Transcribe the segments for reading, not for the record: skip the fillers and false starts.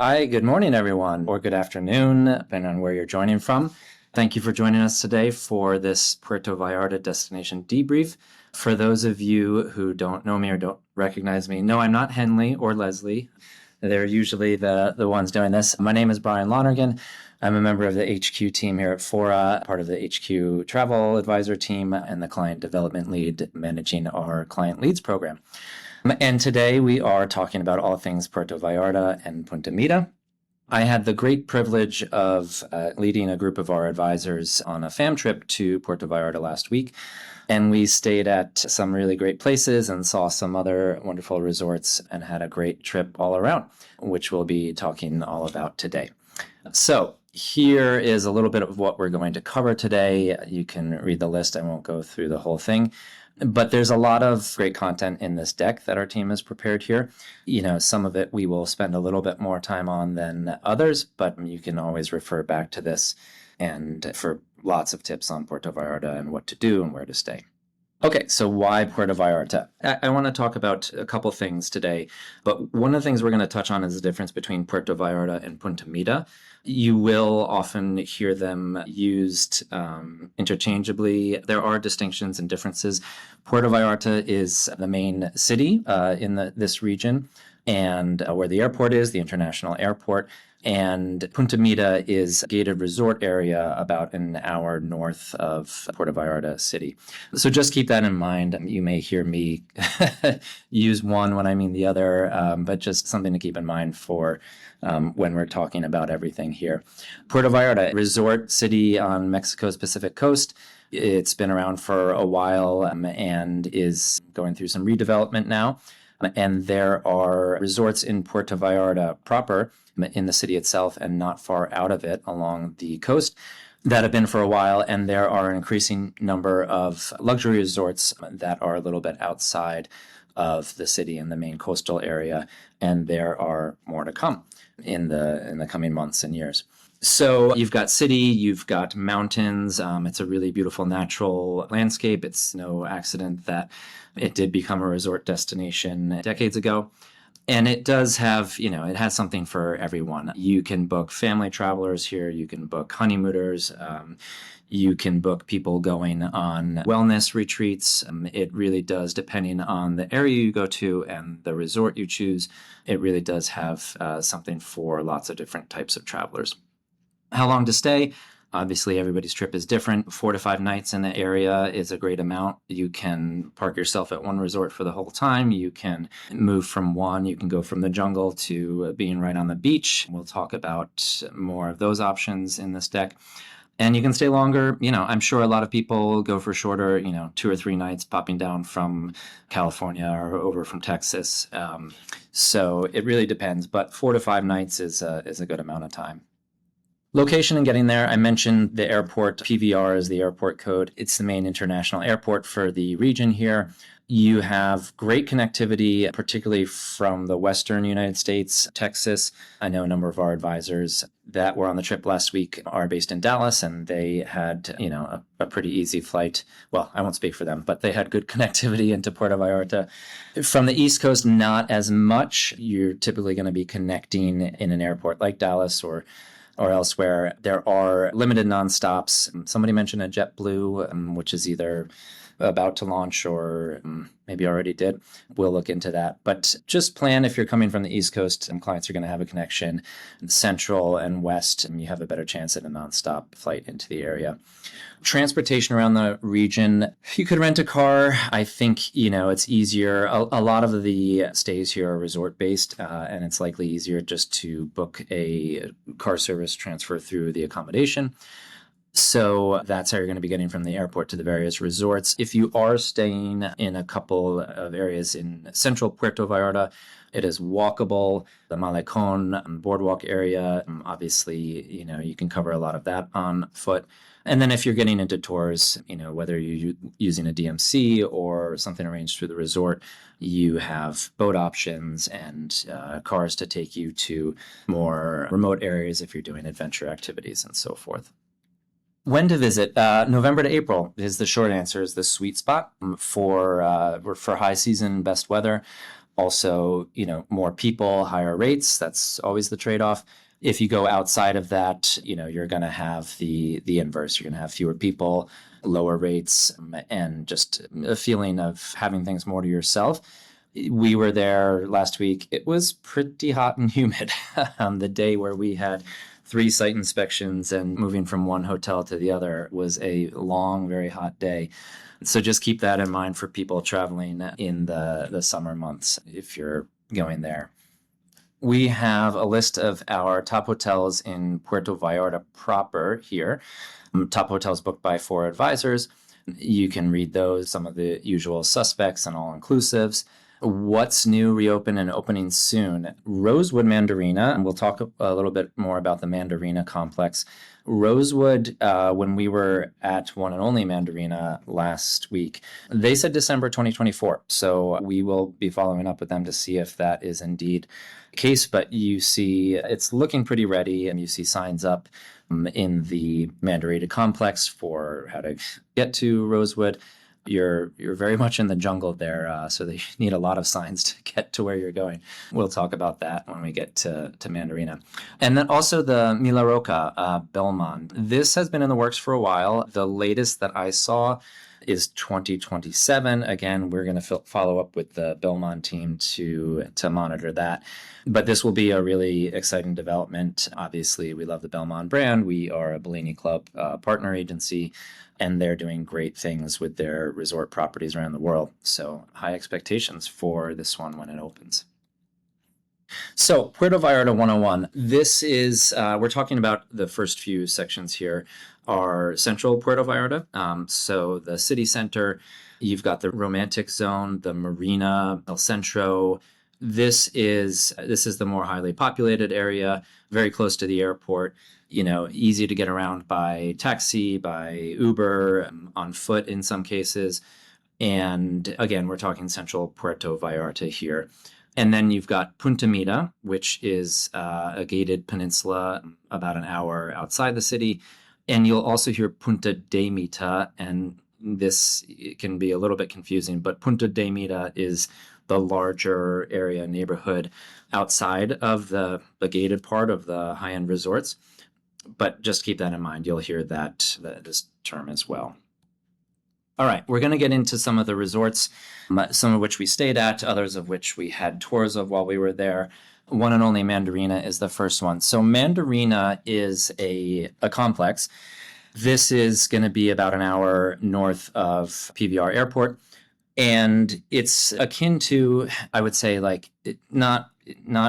Hi, good morning, everyone, or good afternoon, depending on where you're joining from. Thank you for joining us today for this Puerto Vallarta destination debrief. For those of you who don't know me or don't recognize me, no, I'm not Henley or Leslie. They're usually the ones doing this. My name is Brian Lonergan. I'm a member of the HQ team here at Fora, part of the HQ travel advisor team, and the client development lead managing our client leads program. And today we are talking about all things Puerto Vallarta and Punta Mita. I had the great privilege of leading a group of our advisors on a fam trip to Puerto Vallarta last week. And we stayed at some really great places and saw some other wonderful resorts and had a great trip all around, which we'll be talking all about today. So here is a little bit of what we're going to cover today. You can read the list. I won't go through the whole thing. But there's a lot of great content in this deck that our team has prepared here. Some of it we will spend a little bit more time on than others, but you can always refer back to this and for lots of tips on Puerto Vallarta and what to do and where to stay. Okay, so why Puerto Vallarta? I want to talk about a couple things today, but one of the things we're going to touch on is the difference between Puerto Vallarta and Punta Mita. You will often hear them used interchangeably. There are distinctions and differences. Puerto Vallarta is the main city in this region, and where the airport is, the international airport. And Punta Mita is a gated resort area about an hour north of Puerto Vallarta city. So just keep that in mind. You may hear me use one when I mean the other, but just something to keep in mind for when we're talking about everything here. Puerto Vallarta, resort city on Mexico's Pacific coast. It's been around for a while and is going through some redevelopment now. And there are resorts in Puerto Vallarta proper, in the city itself and not far out of it along the coast, that have been for a while. And there are an increasing number of luxury resorts that are a little bit outside of the city in the main coastal area. And there are more to come in the coming months and years. So you've got city, you've got mountains. It's a really beautiful natural landscape. It's no accident that it did become a resort destination decades ago. And it does have, it has something for everyone. You can book family travelers here. You can book honeymooners. You can book people going on wellness retreats. It really does, depending on the area you go to and the resort you choose, it really does have something for lots of different types of travelers. How long to stay? Obviously, everybody's trip is different. 4 to 5 nights in the area is a great amount. You can park yourself at one resort for the whole time. You can move from one. You can go from the jungle to being right on the beach. We'll talk about more of those options in this deck. And you can stay longer. I'm sure a lot of people go for shorter, 2 or 3 nights popping down from California or over from Texas. So it really depends. But 4 to 5 nights is a good amount of time. Location and getting there, I mentioned the airport. PVR is the airport code. It's the main international airport for the region here. You have great connectivity, particularly from the western United States, Texas. I know a number of our advisors that were on the trip last week are based in Dallas, and they had, a pretty easy flight. Well, I won't speak for them, but they had good connectivity into Puerto Vallarta. From the East Coast, not as much. You're typically going to be connecting in an airport like Dallas or elsewhere. There are limited nonstops. Somebody mentioned a JetBlue, which is either about to launch or maybe already did. We'll look into that. But just plan if you're coming from the East Coast and clients are going to have a connection. Central and West, and you have a better chance at a nonstop flight into the area. Transportation around the region, you could rent a car. I think, it's easier. A lot of the stays here are resort-based, and it's likely easier just to book a car service transfer through the accommodation. So that's how you're going to be getting from the airport to the various resorts. If you are staying in a couple of areas in central Puerto Vallarta, it is walkable. The Malecon boardwalk area, obviously, you can cover a lot of that on foot. And then if you're getting into tours, whether you're using a DMC or something arranged through the resort, you have boat options and cars to take you to more remote areas if you're doing adventure activities and so forth. When to visit? November to April is the short answer, is the sweet spot for high season, best weather. Also, more people, higher rates. That's always the trade-off. If you go outside of that, you're going to have the inverse. You're going to have fewer people, lower rates, and just a feeling of having things more to yourself. We were there last week. It was pretty hot and humid. The day where we had 3 site inspections and moving from one hotel to the other was a long, very hot day. So just keep that in mind for people traveling in the summer months if you're going there. We have a list of our top hotels in Puerto Vallarta proper here. Top hotels booked by Fora advisors. You can read those, some of the usual suspects and all-inclusives. What's new, reopen, and opening soon? Rosewood Mandarina, and we'll talk a little bit more about the Mandarina complex. Rosewood, when we were at One and Only Mandarina last week, they said December 2024. So we will be following up with them to see if that is indeed the case. But you see it's looking pretty ready, and you see signs up in the Mandarina complex for how to get to Rosewood. You're very much in the jungle there, so you need a lot of signs to get to where you're going. We'll talk about that when we get to Mandarina. And then also the Mila Roca, Belmont. This has been in the works for a while. The latest that I saw is 2027. Again, we're going to follow up with the Belmont team to monitor that. But this will be a really exciting development. Obviously, we love the Belmont brand. We are a Bellini Club partner agency, and they're doing great things with their resort properties around the world. So high expectations for this one when it opens. So Puerto Vallarta 101, this is, we're talking about the first few sections here are central Puerto Vallarta. So the city center, you've got the romantic zone, the marina, El Centro. This is the more highly populated area, very close to the airport. Easy to get around by taxi, by Uber, on foot in some cases. And again, we're talking central Puerto Vallarta here. And then you've got Punta Mita, which is a gated peninsula about an hour outside the city. And you'll also hear Punta de Mita, and this can be a little bit confusing, but Punta de Mita is the larger area neighborhood outside of the gated part of the high-end resorts. But just keep that in mind. You'll hear this term as well. All right, we're going to get into some of the resorts, some of which we stayed at, others of which we had tours of while we were there. One and Only Mandarina is the first one. So Mandarina is a complex. This is going to be about an hour north of PVR Airport. And it's akin to, I would say, like, not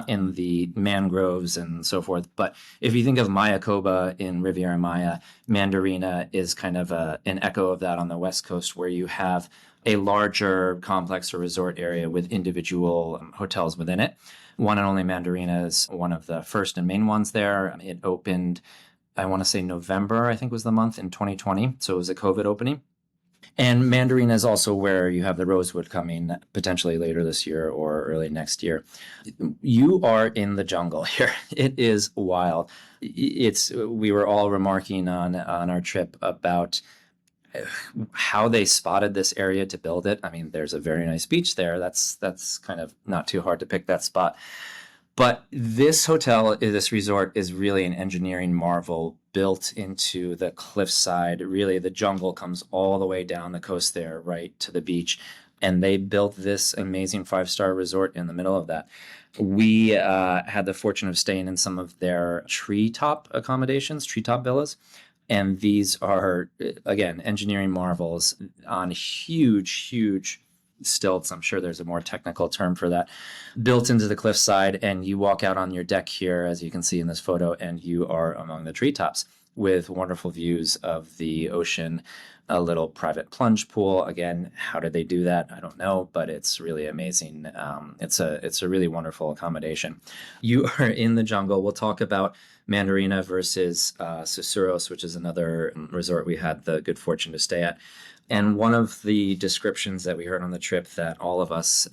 in the mangroves and so forth, but if you think of Mayakoba in Riviera Maya, Mandarina is kind of an echo of that on the West Coast, where you have a larger complex or resort area with individual hotels within it. One and Only Mandarina is one of the first and main ones there. It opened, I want to say November, I think was the month in 2020. So it was a COVID opening. And Mandarina is also where you have the Rosewood coming potentially later this year or early next year. You are in the jungle here. It is wild. We were all remarking on our trip about how they spotted this area to build it. I mean, there's a very nice beach there. That's kind of not too hard to pick that spot. But this hotel, this resort, is really an engineering marvel built into the cliffside. Really, the jungle comes all the way down the coast there, right to the beach. And they built this amazing 5-star resort in the middle of that. We had the fortune of staying in some of their treetop accommodations, treetop villas. And these are, again, engineering marvels on huge, huge stilts. I'm sure there's a more technical term for that, built into the cliffside. And you walk out on your deck here, as you can see in this photo, and you are among the treetops with wonderful views of the ocean, a little private plunge pool. Again, how did they do that? I don't know, but it's really amazing. It's a really wonderful accommodation. You are in the jungle. We'll talk about Mandarina versus Susurros, which is another resort we had the good fortune to stay at. And one of the descriptions that we heard on the trip that all of us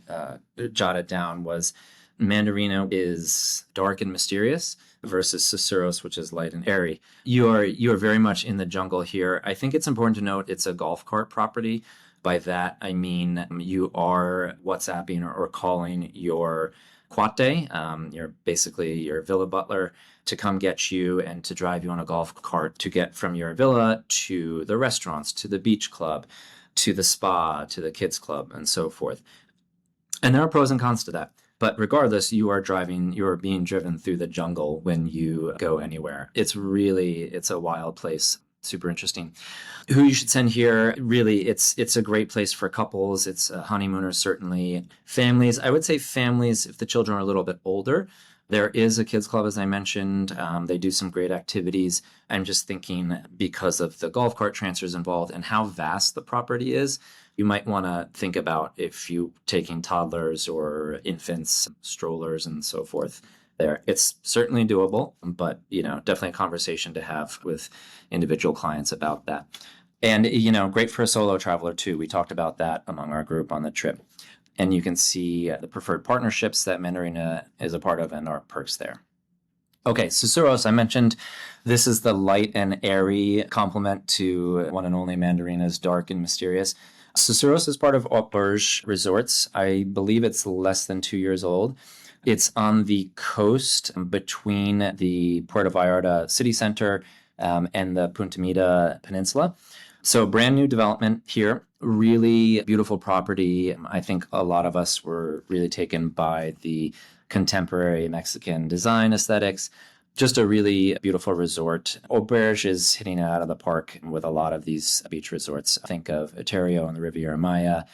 jotted down was Mandarina is dark and mysterious versus Susurros, which is light and airy. You are very much in the jungle here. I think it's important to note it's a golf cart property, By that, I mean you are WhatsApping or calling your cuate, your villa butler, to come get you and to drive you on a golf cart to get from your villa to the restaurants, to the beach club, to the spa, to the kids club, and so forth. And there are pros and cons to that. But regardless, you are being driven through the jungle when you go anywhere. It's a wild place. Super interesting. Who you should send here, really, it's a great place for couples. It's honeymooners, certainly. Families, I would say families, if the children are a little bit older. There is a kids club, as I mentioned. They do some great activities. I'm just thinking because of the golf cart transfers involved and how vast the property is, you might want to think about if you taking toddlers or infants, strollers, and so forth there. It's certainly doable, but definitely a conversation to have with individual clients about that. And great for a solo traveler too. We talked about that among our group on the trip. And you can see the preferred partnerships that Mandarina is a part of and our perks there. Okay, Susurros, I mentioned this is the light and airy complement to one and only Mandarina's dark and mysterious. Susurros is part of Auberge Resorts. I believe it's less than 2 years old. It's on the coast between the Puerto Vallarta city center and the Punta Mita Peninsula. So brand new development here, really beautiful property. I think a lot of us were really taken by the contemporary Mexican design aesthetics. Just a really beautiful resort. Auberge is hitting it out of the park with a lot of these beach resorts. Think of Eterio and the Riviera Maya,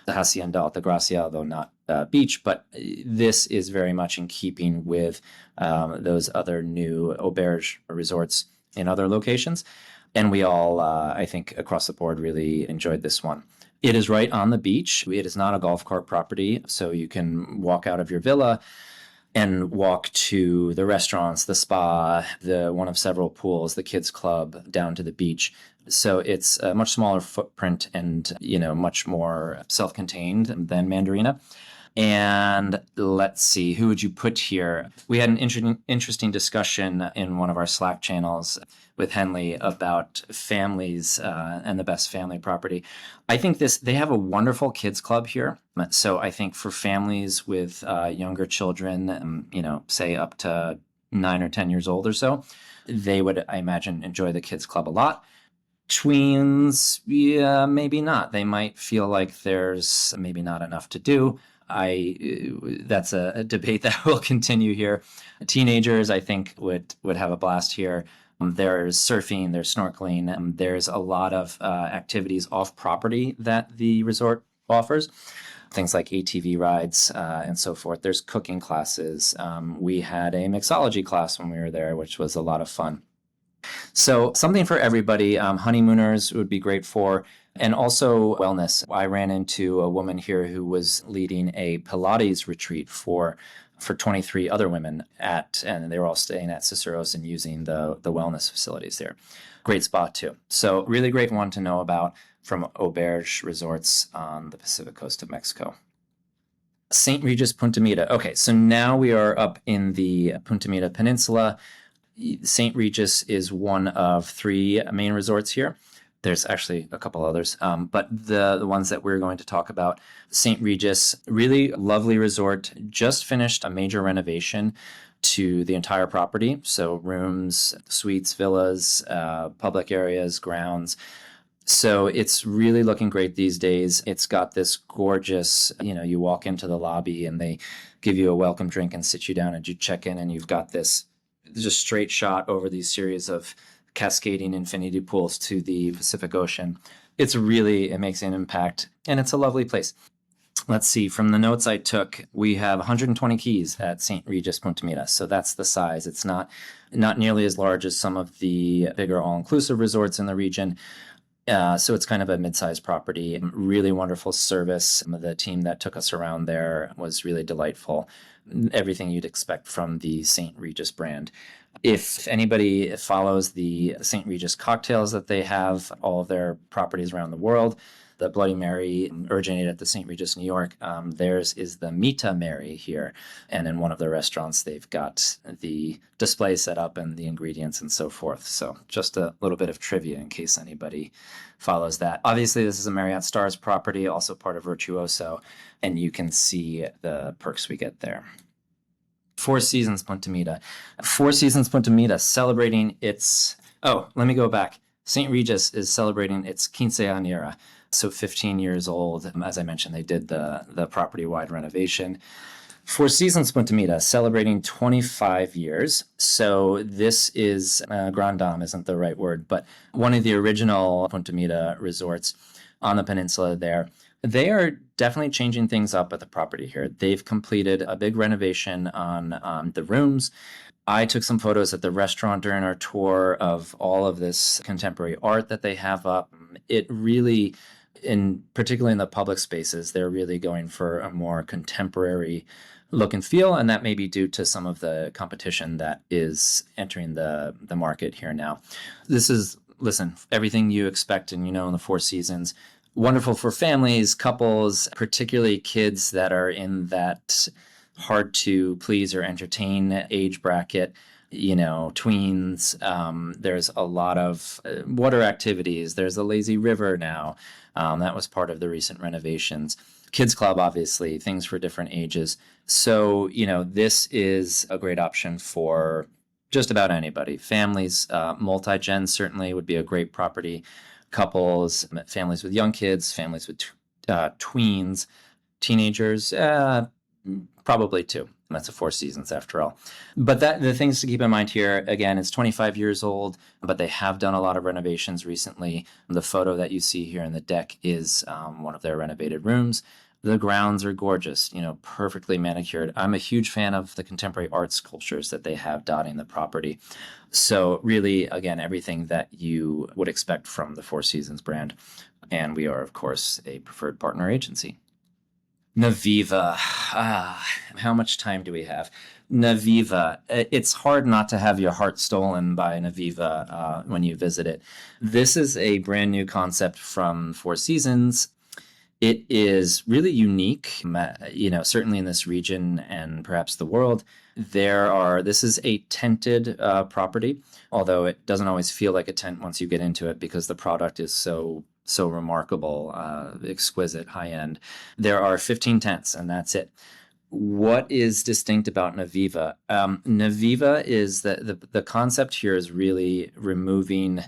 the Hacienda Altagracia, although not beach, but this is very much in keeping with those other new auberge resorts in other locations. And we all, I think, across the board really enjoyed this one. It is right on the beach. It is not a golf cart property, so you can walk out of your villa and walk to the restaurants, the spa, the one of several pools, the kids club, down to the beach. So it's a much smaller footprint and, much more self-contained than Mandarina. And let's see, who would you put here? We had an interesting discussion in one of our Slack channels with Henley about families and the best family property. I think they have a wonderful kids club here. So I think for families with younger children, say up to 9 or 10 years old or so, they would, I imagine, enjoy the kids club a lot. Tweens, yeah, maybe not. They might feel like there's maybe not enough to do. That's a debate that will continue here. Teenagers, I think, would have a blast here. There's surfing, there's snorkeling, there's a lot of activities off property that the resort offers. Things like ATV rides and so forth. There's cooking classes. We had a mixology class when we were there, which was a lot of fun. So something for everybody. Honeymooners would be great for. And also wellness. I ran into a woman here who was leading a Pilates retreat for 23 other women and they were all staying at Susurros and using the wellness facilities there. Great spot too. So really great one to know about from Auberge Resorts on the Pacific coast of Mexico. St. Regis Punta Mita. Okay, so now we are up in the Punta Mita Peninsula. St. Regis is one of 3 main resorts here. There's actually a couple others, but the ones that we're going to talk about, St. Regis, really lovely resort, just finished a major renovation to the entire property. So rooms, suites, villas, public areas, grounds. So it's really looking great these days. It's got this gorgeous, you walk into the lobby and they give you a welcome drink and sit you down and you check in and you've got this just straight shot over these series of cascading infinity pools to the Pacific Ocean. It makes an impact, and it's a lovely place. Let's see, from the notes I took, we have 120 keys at St. Regis Punta Mita, so that's the size. It's not nearly as large as some of the bigger all-inclusive resorts in the region. So it's kind of a mid-sized property. Really wonderful service. The team that took us around there was really delightful. Everything you'd expect from the St. Regis brand. If anybody follows the St. Regis cocktails that they have, all of their properties around the world, The Bloody Mary originated at the St. Regis, New York. Theirs is the Mita Mary here. And in one of the restaurants, they've got the display set up and the ingredients and so forth. So just a little bit of trivia in case anybody follows that. Obviously, this is a Marriott Stars property, also part of Virtuoso, and you can see the perks we get there. Four Seasons Punta Mita. Four Seasons Punta Mita celebrating its... Oh, let me go back. St. Regis is celebrating its quinceañera, so 15 years old. As I mentioned, they did the property-wide renovation. Four Seasons Punta Mita celebrating 25 years. So this is, Grand Dame isn't the right word, but one of the original Punta Mita resorts on the peninsula there. They are definitely changing things up at the property here. They've completed a big renovation on the rooms. I took some photos at the restaurant during our tour of all of this contemporary art that they have up. It really, particularly in the public spaces, they're really going for a more contemporary look and feel, and that may be due to some of the competition that is entering the market here now. This is, listen, everything you expect and in the Four Seasons. Wonderful for families, couples, particularly kids that are in that hard to please or entertain age bracket, tweens. There's a lot of water activities. There's a lazy river now. That was part of the recent renovations. Kids Club, obviously, things for different ages. So, this is a great option for just about anybody. Families, multi-gen certainly would be a great property. Couples, families with young kids, families with tweens, teenagers, probably too. That's a Four Seasons after all. But the things to keep in mind here, again, it's 25 years old, but they have done a lot of renovations recently. The photo that you see here in the deck is one of their renovated rooms. The grounds are gorgeous, perfectly manicured. I'm a huge fan of the contemporary art sculptures that they have dotting the property. So really, again, everything that you would expect from the Four Seasons brand. And we are, of course, a preferred partner agency. Naviva. How much time do we have? Naviva. It's hard not to have your heart stolen by Naviva when you visit it. This is a brand new concept from Four Seasons. It is really unique, certainly in this region and perhaps the world. This is a tented property, although it doesn't always feel like a tent once you get into it because the product is so remarkable, exquisite, high-end. There are 15 tents, and that's it. What is distinct about Naviva? Naviva is the concept here is really removing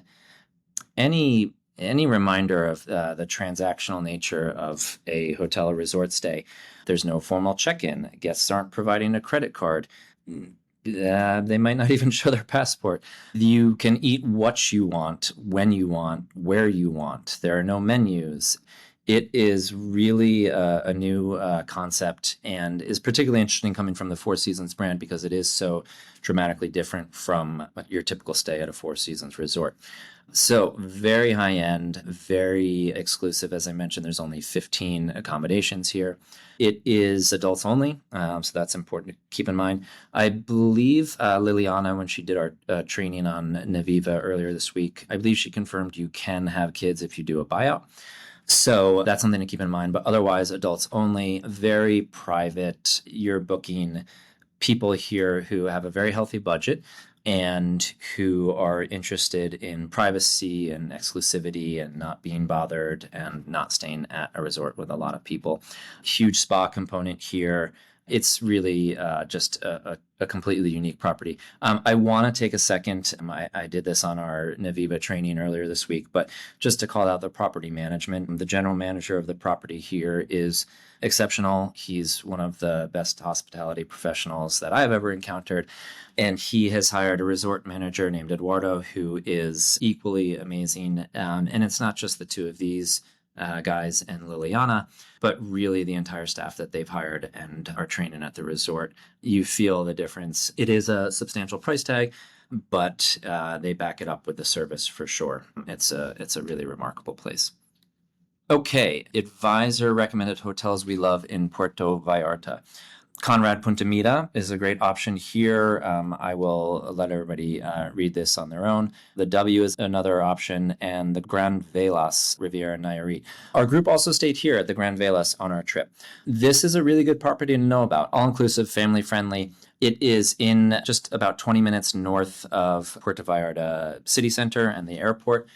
any reminder of the transactional nature of a hotel or resort stay. There's no formal check-in. Guests aren't providing a credit card. They might not even show their passport. You can eat what you want, when you want, where you want. There are no menus. It is really a new concept and is particularly interesting coming from the Four Seasons brand because it is so dramatically different from your typical stay at a Four Seasons resort. So very high end, very exclusive. As I mentioned, there's only 15 accommodations here. It is adults only, so that's important to keep in mind. I believe Liliana, when she did our training on Naviva earlier this week, I believe she confirmed you can have kids if you do a buyout. So that's something to keep in mind. But otherwise, adults only, very private. You're booking people here who have a very healthy budget and who are interested in privacy and exclusivity and not being bothered and not staying at a resort with a lot of people. Huge spa component here. It's really just a completely unique property. I want to take a second. I did this on our Naviva training earlier this week, but just to call out the property management. The general manager of the property here is exceptional. He's one of the best hospitality professionals that I've ever encountered. And he has hired a resort manager named Eduardo, who is equally amazing. And it's not just the two of these guys and Liliana, but really the entire staff that they've hired and are training at the resort. You feel the difference. It is a substantial price tag, but they back it up with the service for sure. It's a really remarkable place. Okay, advisor recommended hotels we love in Puerto Vallarta. Conrad Punta Mita is a great option here. I will let everybody read this on their own. The W is another option, and the Gran Velas Riviera Nayarit. Our group also stayed here at the Gran Velas on our trip. This is a really good property to know about. All-inclusive, family-friendly. It is in just about 20 minutes north of Puerto Vallarta city center and the airport.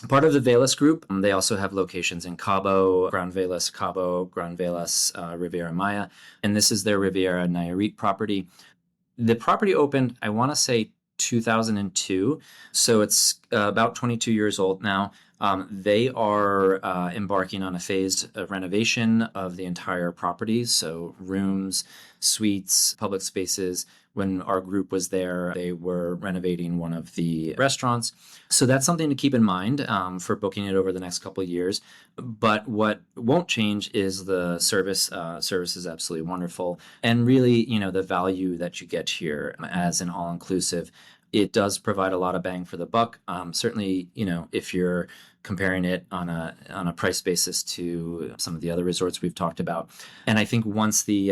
Part of the Velas group, they also have locations in Cabo, Gran Velas Cabo, Gran Velas Riviera Maya, and this is their Riviera Nayarit property. The property opened, I want to say, 2002, so it's about 22 years old now. They are embarking on a phased renovation of the entire property, so rooms, suites, public spaces. When our group was there, they were renovating one of the restaurants. So that's something to keep in mind for booking it over the next couple of years. But what won't change is the service. Service is absolutely wonderful. And really, the value that you get here as an all-inclusive, it does provide a lot of bang for the buck. Certainly, if you're comparing it on a price basis to some of the other resorts we've talked about. And I think once the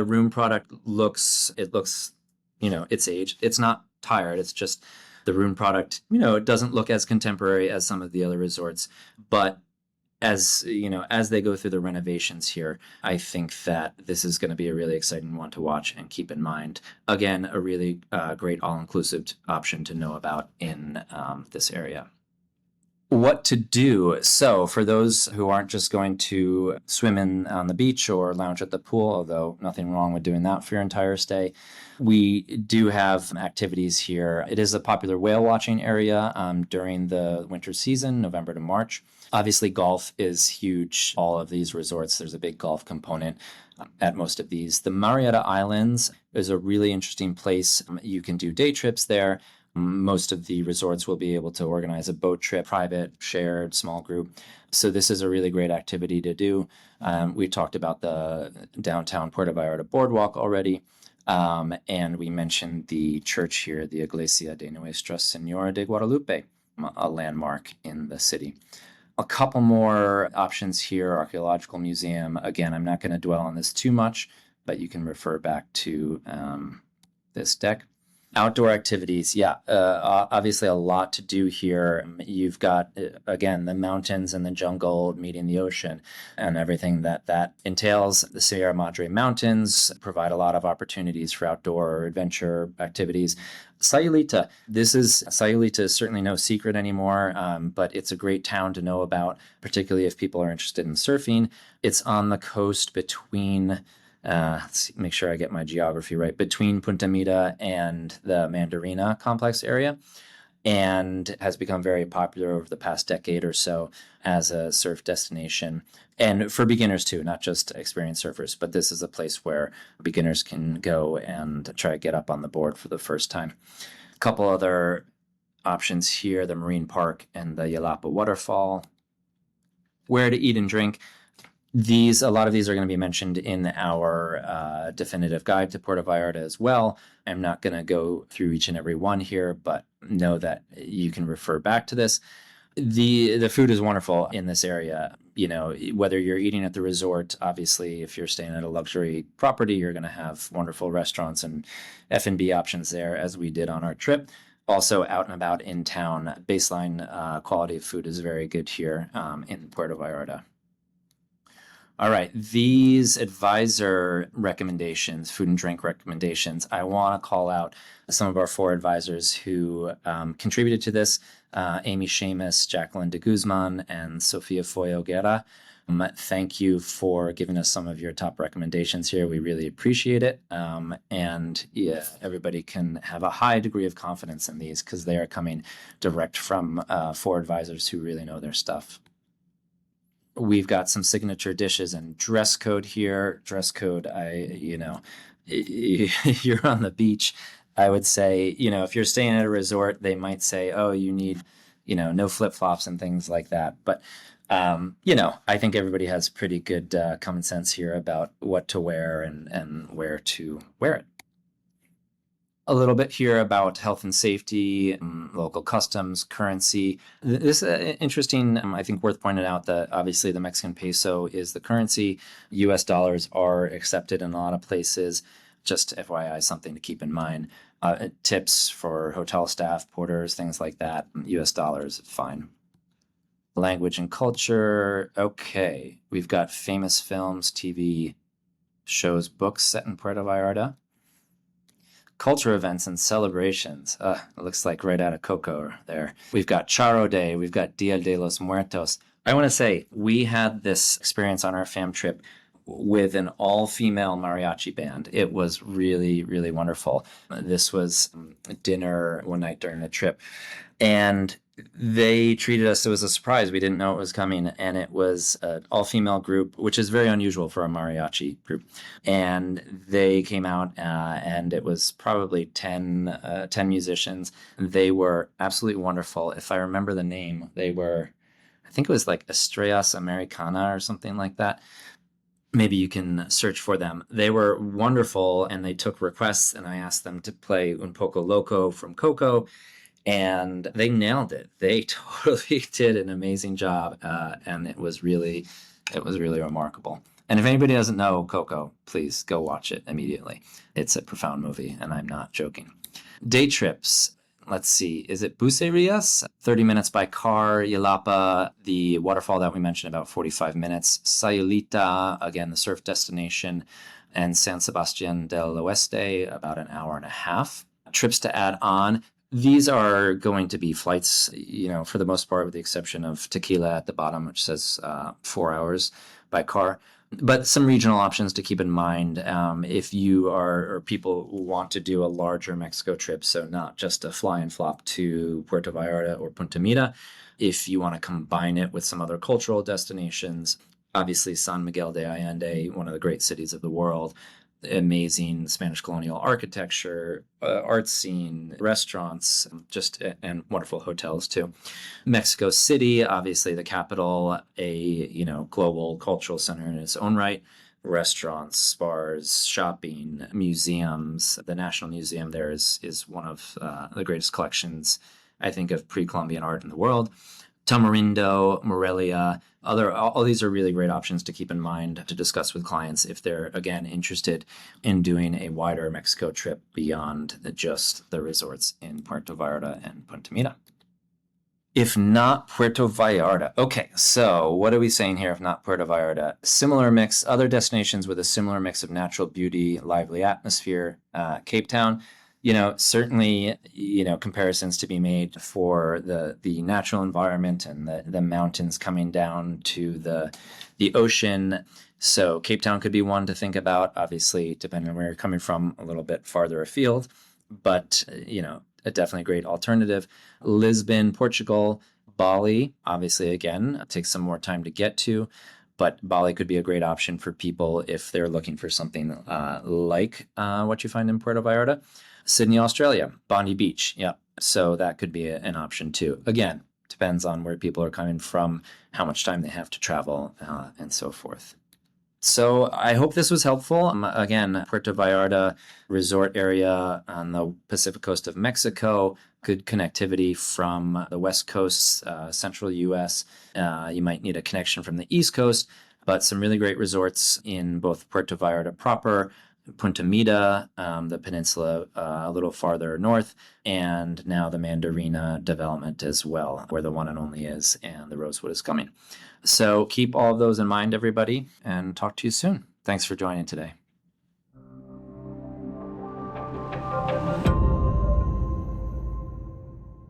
room product looks it's aged. It's not tired. It's just the room product, it doesn't look as contemporary as some of the other resorts. But as they go through the renovations here, I think that this is going to be a really exciting one to watch and keep in mind. Again, a really great all-inclusive option to know about in this area. What to do. So for those who aren't just going to swim on the beach or lounge at the pool, although nothing wrong with doing that for your entire stay, we do have activities here. It is a popular whale watching area during the winter season, November to March. Obviously, golf is huge. All of these resorts, there's a big golf component at most of these. The Marietta Islands is a really interesting place. You can do day trips there. Most of the resorts will be able to organize a boat trip, private, shared, small group. So this is a really great activity to do. We talked about the downtown Puerto Vallarta boardwalk already. And we mentioned the church here, the Iglesia de Nuestra Señora de Guadalupe, a landmark in the city. A couple more options here, Archaeological Museum. Again, I'm not going to dwell on this too much, but you can refer back to this deck. Outdoor activities, obviously a lot to do here. You've got, again, the mountains and the jungle meeting the ocean and everything that entails. The Sierra Madre Mountains provide a lot of opportunities for outdoor adventure activities. Sayulita is certainly no secret anymore, but it's a great town to know about, particularly if people are interested in surfing. It's on the coast between... let's make sure I get my geography right, between Punta Mita and the Mandarina complex area, and has become very popular over the past decade or so as a surf destination. And for beginners too, not just experienced surfers, but this is a place where beginners can go and try to get up on the board for the first time. A couple other options here, the Marine Park and the Yalapa Waterfall. Where to eat and drink. A lot of these are going to be mentioned in our definitive guide to Puerto Vallarta as well. I'm not going to go through each and every one here, but know that you can refer back to this. The food is wonderful in this area. Whether you're eating at the resort, obviously, if you're staying at a luxury property, you're going to have wonderful restaurants and F&B options there, as we did on our trip. Also, out and about in town, baseline quality of food is very good here in Puerto Vallarta. All right, these advisor recommendations, food and drink recommendations, I want to call out some of our four advisors who contributed to this, Amy Seamus, Jacqueline de Guzman, and Sofia Foyo Guerra. Thank you for giving us some of your top recommendations here. We really appreciate it. And everybody can have a high degree of confidence in these because they are coming direct from four advisors who really know their stuff. We've got some signature dishes and dress code here. Dress code, you're on the beach. I would say, if you're staying at a resort, they might say, oh, you need, no flip-flops and things like that. But, I think everybody has pretty good common sense here about what to wear and where to wear it. A little bit here about health and safety, local customs, currency. This is interesting, I think worth pointing out that obviously the Mexican peso is the currency. US dollars are accepted in a lot of places. Just FYI, something to keep in mind. Tips for hotel staff, porters, things like that, US dollars, fine. Language and culture. Okay, we've got famous films, TV shows, books set in Puerto Vallarta. Culture events and celebrations. It looks like right out of Coco there. We've got Charo Day. We've got Dia de los Muertos. I want to say we had this experience on our fam trip with an all-female mariachi band. It was really, really wonderful. This was dinner one night during the trip. And they treated us, it was a surprise. We didn't know it was coming. And it was an all-female group, which is very unusual for a mariachi group. And they came out and it was probably 10 musicians. They were absolutely wonderful. If I remember the name, they were, I think it was like Estrellas Americana or something like that. Maybe you can search for them. They were wonderful and they took requests and I asked them to play Un Poco Loco from Coco. And they nailed it. They totally did an amazing job, and it was really remarkable. And if anybody doesn't know Coco, please go watch it immediately. It's a profound movie, and I'm not joking. Day trips. Let's see. Is it Bucerias? 30 minutes by car. Yelapa, the waterfall that we mentioned, about 45 minutes. Sayulita, again, the surf destination. And San Sebastián del Oeste, about an hour and a half. Trips to add on. These are going to be flights, for the most part, with the exception of Tequila at the bottom, which says 4 hours by car. But some regional options to keep in mind if you are, or people want to do a larger Mexico trip, so not just a fly and flop to Puerto Vallarta or Punta Mita. If you want to combine it with some other cultural destinations, obviously San Miguel de Allende, one of the great cities of the world, amazing Spanish colonial architecture, art scene, restaurants, and wonderful hotels too. Mexico City, obviously the capital, a global cultural center in its own right. Restaurants, spas, shopping, museums. The National Museum there is one of the greatest collections, I think, of pre-Columbian art in the world. Tamarindo, Morelia, all these are really great options to keep in mind to discuss with clients if they're, again, interested in doing a wider Mexico trip beyond just the resorts in Puerto Vallarta and Punta Mita. If not Puerto Vallarta. Okay, so what are we saying here if not Puerto Vallarta? Similar mix, other destinations with a similar mix of natural beauty, lively atmosphere. Cape Town. Certainly, comparisons to be made for the natural environment and the mountains coming down to the ocean. So Cape Town could be one to think about, obviously, depending on where you're coming from, a little bit farther afield. But, a definitely great alternative. Lisbon, Portugal, Bali, obviously, again, takes some more time to get to. But Bali could be a great option for people if they're looking for something like what you find in Puerto Vallarta. Sydney, Australia, Bondi Beach. Yeah. So that could be an option too. Again, depends on where people are coming from, how much time they have to travel, and so forth. So I hope this was helpful. Again, Puerto Vallarta resort area on the Pacific coast of Mexico, good connectivity from the West Coast, central U.S. You might need a connection from the East Coast, but some really great resorts in both Puerto Vallarta proper, Punta Mita, the peninsula a little farther north, and now the Mandarina development as well, where the one and only is, and the Rosewood is coming. So keep all of those in mind, everybody, and talk to you soon. Thanks for joining today.